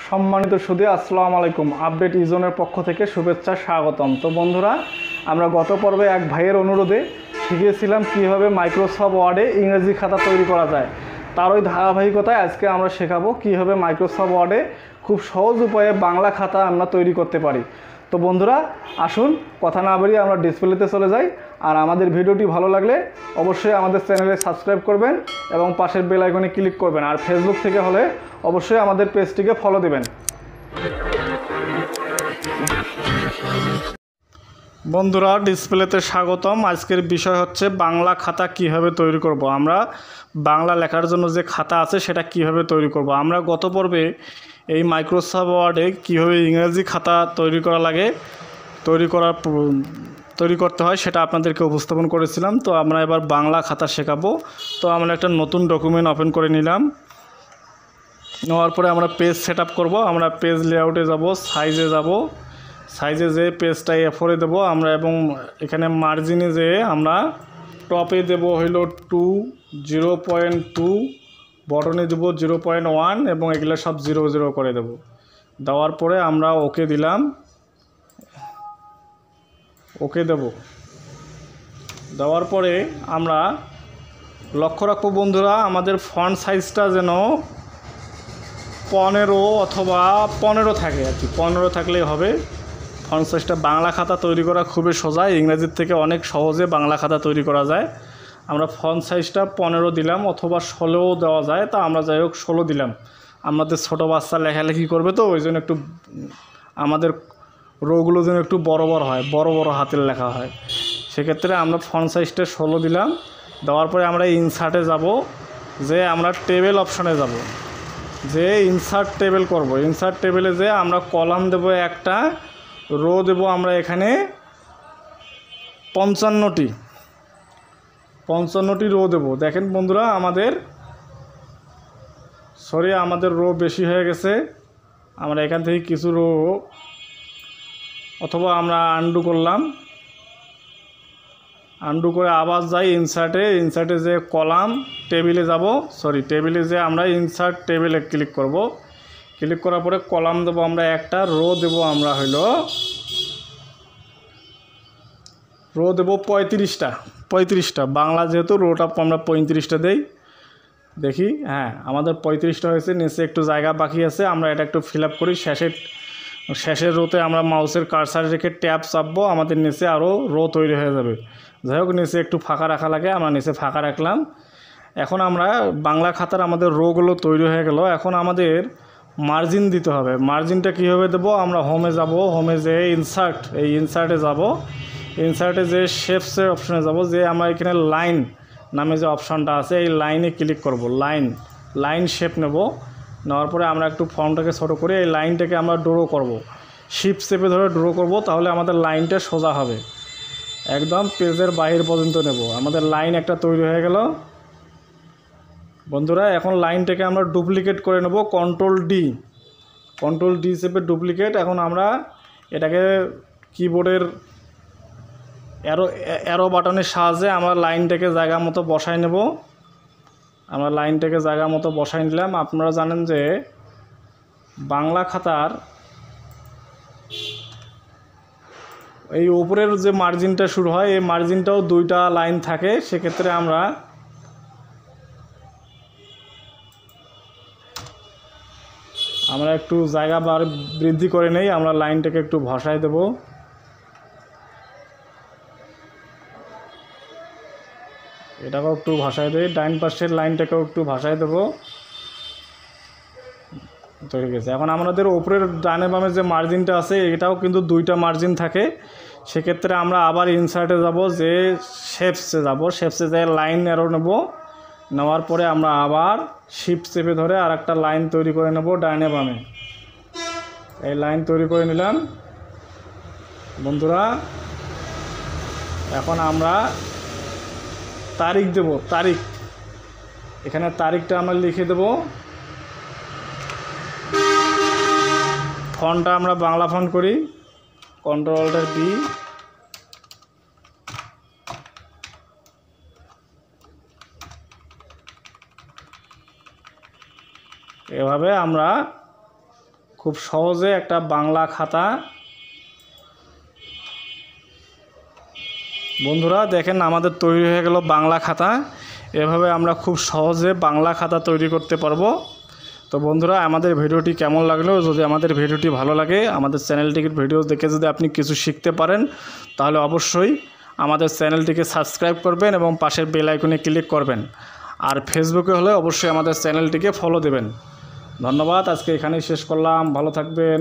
সম্মানিত সুধী আসসালামু আলাইকুম। আপডেট ইজনের পক্ষ থেকে শুভেচ্ছা স্বাগতম। তো বন্ধুরা, আমরা গত পর্বে এক ভাইয়ের অনুরোধে শিখিয়েছিলাম কীভাবে মাইক্রোসফট ওয়ার্ডে ইংরেজি খাতা তৈরি করা যায়। তার ওই ধারাবাহিকতায় আজকে আমরা শেখাবো কীভাবে মাইক্রোসফট ওয়ার্ডে খুব সহজ উপায়ে বাংলা খাতা আমরা তৈরি করতে পারি। তো বন্ধুরা, আসুন কথা না বাড়িয়ে আমরা ডিসপ্লেতে চলে যাই। আর আমাদের ভিডিওটি ভালো লাগলে অবশ্যই আমাদের চ্যানেলে সাবস্ক্রাইব করবেন এবং পাশের বেল আইকনে ক্লিক করবেন। আর ফেসবুক থেকে হলে অবশ্যই আমাদের পেজটিকে ফলো দেবেন। বন্ধুরা, ডিসপ্লেতে স্বাগতম। আজকের বিষয় হচ্ছে বাংলা খাতা কিভাবে তৈরি করব। আমরা বাংলা লেখার জন্য যে খাতা আছে সেটা কিভাবে তৈরি করব। আমরা গত পর্বে এই মাইক্রোসফট ওয়ার্ডে কীভাবে ইংরেজি খাতা তৈরি করা লাগে, তৈরি করতে হয় সেটা আপনাদেরকে উপস্থাপন করেছিলাম। তো আমরা এবার বাংলা খাতা শেখাবো। তো আমরা একটা নতুন ডকুমেন্ট ওপেন করে নিলাম। নেওয়ার পরে আমরা পেজ সেট আপ করবো। আমরা পেজ লেআউটে যাব, সাইজে যাব, সাইজে যেয়ে পেজটা A4 দেবো আমরা, এবং এখানে মার্জিনে যেয়ে আমরা টপে দেব হইল 0.2, বটনে দেব 0.1 এবং এগুলো সব 0 করে দেব। দেওয়ার পরে আমরা ওকে দিলাম, ওকে দেব। দেওয়ার পরে আমরা লক্ষ্য রাখবো বন্ধুরা, আমাদের ফন্ট সাইজটা যেন 15 অথবা 15 থাকে আর কি। 15 থাকলেই হবে। ফন্ট সাইজটা, বাংলা খাতা তৈরি করা খুবই সোজা, ইংরেজির থেকে অনেক সহজে বাংলা খাতা তৈরি করা যায়। আমরা ফন্ট সাইজটা 15 দিলাম, অথবা 16 দেওয়া যায়। তা আমরা যাই হোক 16 দিলাম। আমাদের ছোটো বাচ্চা লেখালেখি করবে, তো ওই জন্য একটু আমাদের রোগুলো যেন একটু বড় হয়, বড় হাতের লেখা হয়। সেক্ষেত্রে আমরা ফন্ট সাইজটা 16 দিলাম। দেওয়ার পরে আমরা ইনসার্টে যাব, যে আমরা টেবিল অপশনে যাব, যে ইনসার্ট টেবিল করব। ইনসার্ট টেবিলে যে আমরা কলাম দেব একটা, রো দেব আমরা এখানে 55টি রো দেব। দেখেন বন্ধুরা, আমাদের রো বেশি হয়ে গেছে। আমরা এখান থেকে কিছু রো, অথবা আমরা আনডু করলাম, আনডু করে আবার যাই ইনসার্টে যে কলাম টেবিলে যাব, টেবিলে যে আমরা ইনসার্ট টেবিলে ক্লিক করব। ক্লিক করার পরে কলাম দেবো আমরা একটা, রো দেবো আমরা রো দেবো 35টা। বাংলা যেহেতু রোটা আমরা 35টা দেই। দেখি, হ্যাঁ আমাদের 35টা হয়েছে। নিচে একটু জায়গা বাকি আছে, আমরা এটা একটু ফিল আপ করি। শেষের রোতে আমরা মাউসের কার্সার রেখে ট্যাব চাপবো, আমাদের নিচে আরও রো তৈরি হয়ে যাবে। যাই হোক, নিচে একটু ফাঁকা রাখা লাগে, আমরা নিচে ফাঁকা রাখলাম। এখন আমরা বাংলা খাতার আমাদের রোগুলো তৈরি হয়ে গেল। এখন আমাদের মার্জিন দিতে হবে। মার্জিনটা কীভাবে দেবো? আমরা হোমে যাব, হোমে যে ইনসার্টে যাব, ইনসার্টে যে শেপসের অপশানে যাব, যে আমরা এখানে লাইন নামে যে অপশানটা আছে, এই লাইনে ক্লিক করব। লাইন শেপ নেব। নেওয়ার পরে আমরা একটু ফর্মটাকে ছোটো করে এই লাইনটাকে আমরা ড্র করব। শিপ শেপে ধরে ড্র করব, তাহলে আমাদের লাইনটা সোজা হবে। একদম পেজের বাহির পর্যন্ত নেব। আমাদের লাইন একটা তৈরি হয়ে গেল বন্ধুরা। এখন লাইনটাকে আমরা ডুপ্লিকেট করে নেব, কন্ট্রোল ডি চেপে ডুপ্লিকেট। এখন আমরা এটাকে কিবোর্ডের অ্যারো বাটনের সাহায্যে আমরা লাইনটাকে জায়গা মতো বসাই নেব। আমরা লাইনটাকে জায়গা মতো বসাই নিলাম। আপনারা জানেন যে বাংলা খাতার এই উপরের যে মার্জিনটা শুরু হয়, এই মার্জিনটাও 2টা লাইন থাকে। সেক্ষেত্রে আমরা একটু জায়গা বৃদ্ধি করে নেই। আমরা লাইনটাকে একটু বসাই দেব। এটাকেও একটু ভাষায় দেই, ডাইন পাশের লাইনটাকেও একটু ভাষায় দেবো। তৈরি গেছে। এখন আমাদের উপরের ডানে বামে যে মার্জিনটা আছে, এটাও কিন্তু 2টা মার্জিন থাকে। সেক্ষেত্রে আমরা আবার ইনসার্টে যাব, যে শেপসে যে লাইন অ্যারো নেব। নেওয়ার পরে আমরা আবার শিফট চেপে ধরে আর একটা লাইন তৈরি করে নেব ডানে বামে। এই লাইন তৈরি করে নিলাম বন্ধুরা। এখন আমরা তারিখ দেব, এখানে তারিখটা আমরা লিখে দেব। ফন্টটা আমরা বাংলা ফন্ট করি, Ctrl+D। এভাবে আমরা খুব সহজে একটা বাংলা খাতা বন্ধুরা দেখেন আমাদের তৈরি হয়ে গেল বাংলা খাতা। এভাবে আমরা খুব সহজে বাংলা খাতা তৈরি করতে পারবো। তো বন্ধুরা আমাদের ভিডিওটি কেমন লাগলো, যদি আমাদের ভিডিওটি ভালো লাগে, আমাদের চ্যানেলটির ভিডিও দেখে যদি আপনি কিছু শিখতে পারেন, তাহলে অবশ্যই আমাদের চ্যানেলটিকে সাবস্ক্রাইব করবেন এবং পাশের বেল আইকনে ক্লিক করবেন। আর ফেসবুকে হলে অবশ্যই আমাদের চ্যানেলটিকে ফলো দেবেন। ধন্যবাদ, আজকে এখানেই শেষ করলাম। ভালো থাকবেন।